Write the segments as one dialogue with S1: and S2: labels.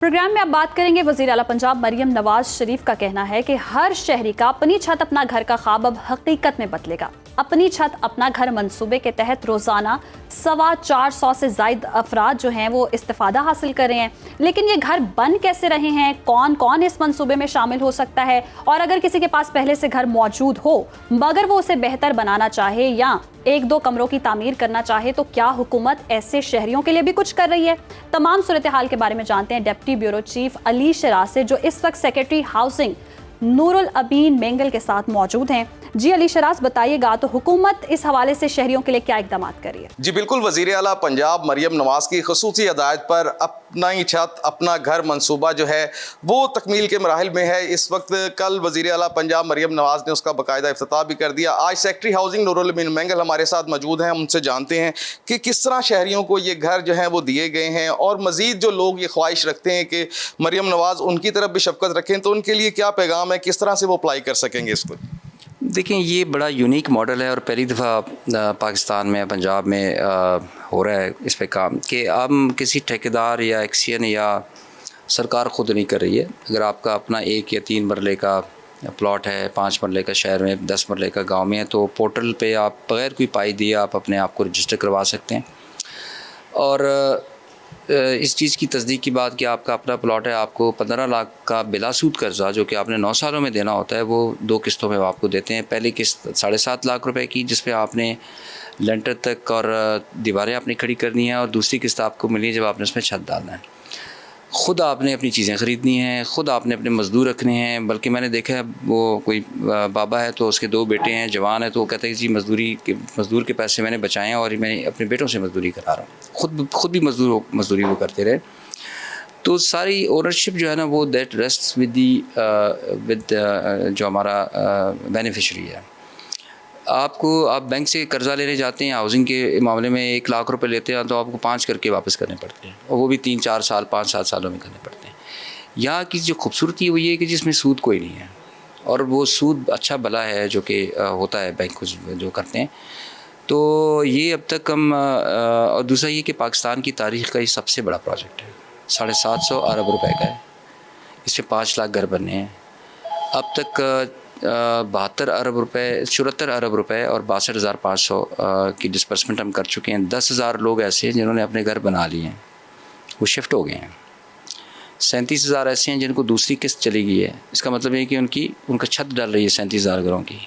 S1: Programme में अब बात करेंगे वज़ीर आला पंजाब मरियम नवाज शरीफ का कहना है कि हर शहरी का अपनी छत अपना घर का ख्वाब अब हकीकत में बदलेगा। अपनी छत अपना घर मंसूबे के तहत रोजाना 450 से ज़ायद अफराद जो हैं वो इस्तिफादा हासिल कर रहे हैं। लेकिन ये घर बन कैसे रहे हैं, कौन कौन इस मंसूबे में शामिल हो सकता है, और अगर किसी के पास पहले से घर मौजूद हो मगर वो उसे बेहतर बनाना चाहे या 1-2 कमरों की तामीर करना चाहे तो क्या हुकूमत ऐसे शहरियों के लिए भी कुछ कर रही है? तमाम सूरत हाल के बारे में जानते हैं deputy bureau chief Ali Sharaj से, जो इस वक्त सेक्रेटरी हाउसिंग नूरुल अबीन मेंगल के साथ मौजूद हैं। जी अली शराज, बताइएगा तो हुकूमत इस हवाले से शहरियों के लिए क्या इक़दाम कर रही है?
S2: जी बिल्कुल, वज़ीर आला पंजाब मरियम नवाज की ख़ुसूसी हिदायत पर अपना ही छत अपना घर मंसूबा जो है वो तकमील के मराहिल में है। इस वक्त कल वज़ीर आला पंजाब मरियम नवाज ने उसका बाकायदा इफ्तिताह भी कर दिया। आज सेक्रेटरी हाउसिंग नूरुल अबीन मेंगल हमारे साथ मौजूद हैं, हम उनसे जानते हैं कि किस तरह शहरियों को ये घर जो हैं वो दिए गए हैं और मज़ीद जो लोग ये ख्वाहिश रखते हैं कि मरियम नवाज उनकी तरफ भी शफ़क़त रखें तो उनके लिए क्या पैगाम है, किस तरह से वो अप्लाई कर सकेंगे इसको?
S3: देखें, ये बड़ा यूनिक मॉडल है और पहली दफ़ा पाकिस्तान में पंजाब में हो रहा है इस पे काम कि हम किसी ठेकेदार या एक्सियन या सरकार ख़ुद नहीं कर रही है। अगर आपका अपना 1 या 3 मरले का प्लॉट है, 5 मरले का शहर में, 10 मरले का गांव में है, तो पोर्टल पे आप बग़ैर कोई पाई दिए आप अपने आप को रजिस्टर करवा सकते हैं। और इस चीज़ की तस्दीक की बात कि आपका अपना प्लॉट है, आपको 15 लाख का बिलासूद कर्जा जो कि आपने 9 सालों में देना होता है वो 2 किस्तों में आपको देते हैं। पहली किस्त 7.5 लाख रुपए की जिसपे आपने लेंटर तक और दीवारें अपनी खड़ी करनी है, और दूसरी किस्त आपको मिली है जब आपने उसमें छत डालना है। ख़ुद आपने अपनी चीज़ें ख़रीदनी हैं, ख़ुद आपने अपने मज़दूर रखने हैं। बल्कि मैंने देखा है वो कोई बाबा है तो उसके 2 बेटे हैं, जवान है, तो वो कहते हैं कि जी मज़दूर के पैसे मैंने बचाए हैं और मैं अपने बेटों से मज़दूरी करा रहा हूँ। ख़ुद भी मज़दूरी वो करते रहे। तो सारी ओनरशिप जो है ना वो दैट रेस्ट्स विद जो हमारा बेनिफिशरी है। आप बैंक से कर्ज़ा लेने जाते हैं, हाउसिंग के मामले में 1 लाख रुपए लेते हैं तो आपको 5 करके वापस करने पड़ते हैं, और वो भी 3-4 साल 5-7 सालों में करने पड़ते हैं। यहाँ की जो खूबसूरती है वो ये है कि जिसमें सूद कोई नहीं है, और वो सूद अच्छा भला है जो कि होता है बैंक जो करते हैं। तो ये अब तक हम और दूसरा ये कि पाकिस्तान की तारीख़ का ये सबसे बड़ा प्रोजेक्ट है, 750 अरब रुपए का है। इससे 5 लाख घर बनने हैं। अब तक 72 अरब रुपए, 74 अरब रुपए और 62,500 की डिस्बर्समेंट हम कर चुके हैं। 10,000 लोग ऐसे हैं जिन्होंने अपने घर बना लिए हैं, वो शिफ्ट हो गए हैं। 37,000 ऐसे हैं जिनको दूसरी किस्त चली गई है। इसका मतलब है कि उनका छत डल रही है 37,000 घरों की,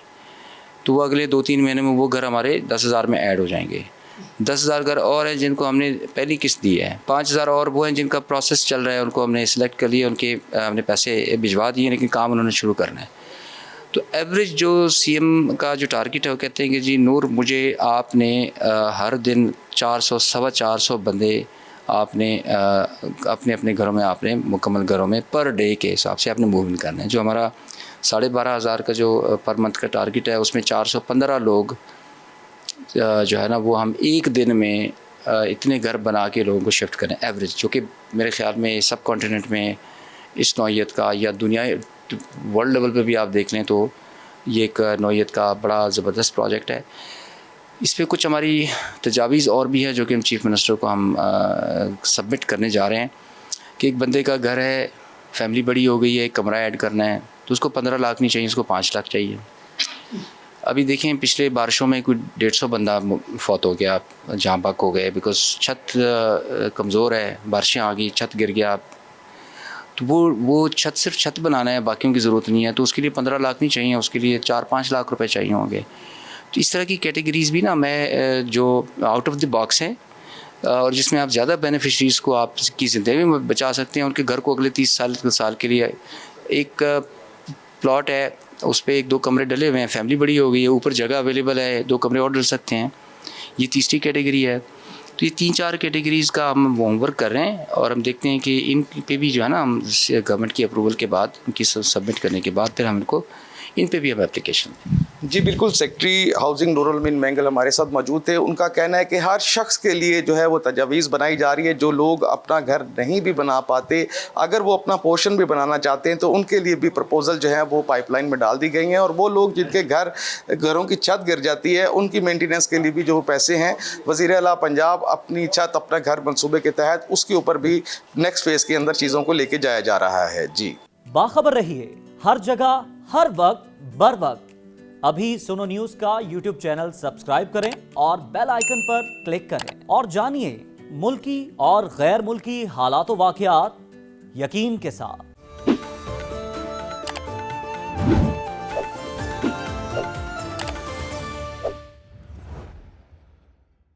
S3: तो वो अगले 2-3 महीने में वो घर हमारे 10,000 में ऐड हो जाएंगे। 10,000 घर और हैं जिनको हमने पहली किस्त दी है। 5,000 और वो हैं जिनका प्रोसेस चल रहा है, उनको हमने सिलेक्ट कर लिया, उनके हमने पैसे भिजवा दिए, लेकिन काम उन्होंने शुरू करना है। तो एवरेज जो सीएम का जो टारगेट है वो कहते हैं कि जी नूर, मुझे आपने हर दिन 400 सवा 400 बंदे आपने अपने अपने घरों में, आपने मुकम्मल घरों में पर डे के हिसाब से आपने मूव इन करना है। जो हमारा 12,500 का जो पर मंथ का टारगेट है उसमें 415 लोग जो है ना वो हम एक दिन में इतने घर बना के लोगों को शिफ्ट करें एवरेज, जो कि मेरे ख़्याल में सब कॉन्टिनेंट में इस नौइयत का या दुनिया वर्ल्ड लेवल पे भी आप देख लें तो ये एक नौइयत का बड़ा ज़बरदस्त प्रोजेक्ट है। इस पे कुछ हमारी तजावीज़ और भी है जो कि हम चीफ़ मिनिस्टर को हम सबमिट करने जा रहे हैं कि एक बंदे का घर है, फैमिली बड़ी हो गई है, एक कमरा ऐड करना है, तो उसको 15 लाख नहीं चाहिए, उसको 5 लाख चाहिए। अभी देखें पिछले बारिशों में कोई 150 बंदा फौत हो गया, जहाँ बक हो गए, बिकॉज छत कमज़ोर है, बारिशें आ गई, छत गिर गया, तो वो छत सिर्फ छत बनाना है, बाकियों की ज़रूरत नहीं है, तो उसके लिए 15 लाख नहीं चाहिए, उसके लिए 4-5 लाख रुपए चाहिए होंगे। तो इस तरह की कैटेगरीज़ भी ना मैं जो आउट ऑफ द बॉक्स हैं और जिसमें आप ज़्यादा बेनिफिशरीज़ को आप की ज़िंदगी में बचा सकते हैं, उनके घर को अगले 30 साल के लिए एक प्लॉट है, उस पर 1-2 कमरे डले हुए हैं, फैमिली बड़ी हो गई है, ऊपर जगह अवेलेबल है, 2 कमरे और डल सकते हैं, ये तीसरी कैटेगरी है। तो ये 3-4 कैटेगरीज़ का हम होमवर्क कर रहे हैं और हम देखते हैं कि इन पे भी जो है ना हम गवर्नमेंट की अप्रूवल के बाद, उनकी सबमिट करने के बाद फिर हम इनको इन पे भी हम एप्लीकेशन दें।
S2: जी बिल्कुल, सेक्रेटरी हाउसिंग नूरुल अमीन मैंगल हमारे साथ मौजूद थे। उनका कहना है कि हर शख्स के लिए जो है वो तजावीज़ बनाई जा रही है। जो लोग अपना घर नहीं भी बना पाते, अगर वो अपना पोर्शन भी बनाना चाहते हैं तो उनके लिए भी प्रपोजल जो है वो पाइपलाइन में डाल दी गई हैं। और वो लोग जिनके घरों की छत गिर जाती है, उनकी मेंटेनेंस के लिए भी जो पैसे हैं, वज़ीर आला पंजाब अपनी छत अपना घर मंसूबे के तहत उसके ऊपर भी नेक्स्ट फेज़ के अंदर चीज़ों को लेके जाया जा रहा है। जी,
S4: बाखबर रहिए हर जगह हर वक्त बर वक्त। अभी सुनो न्यूज का यूट्यूब चैनल सब्सक्राइब करें और बेल आइकन पर क्लिक करें और जानिए मुल्की और गैर मुल्की हालात व वाक़यात यकीन के साथ।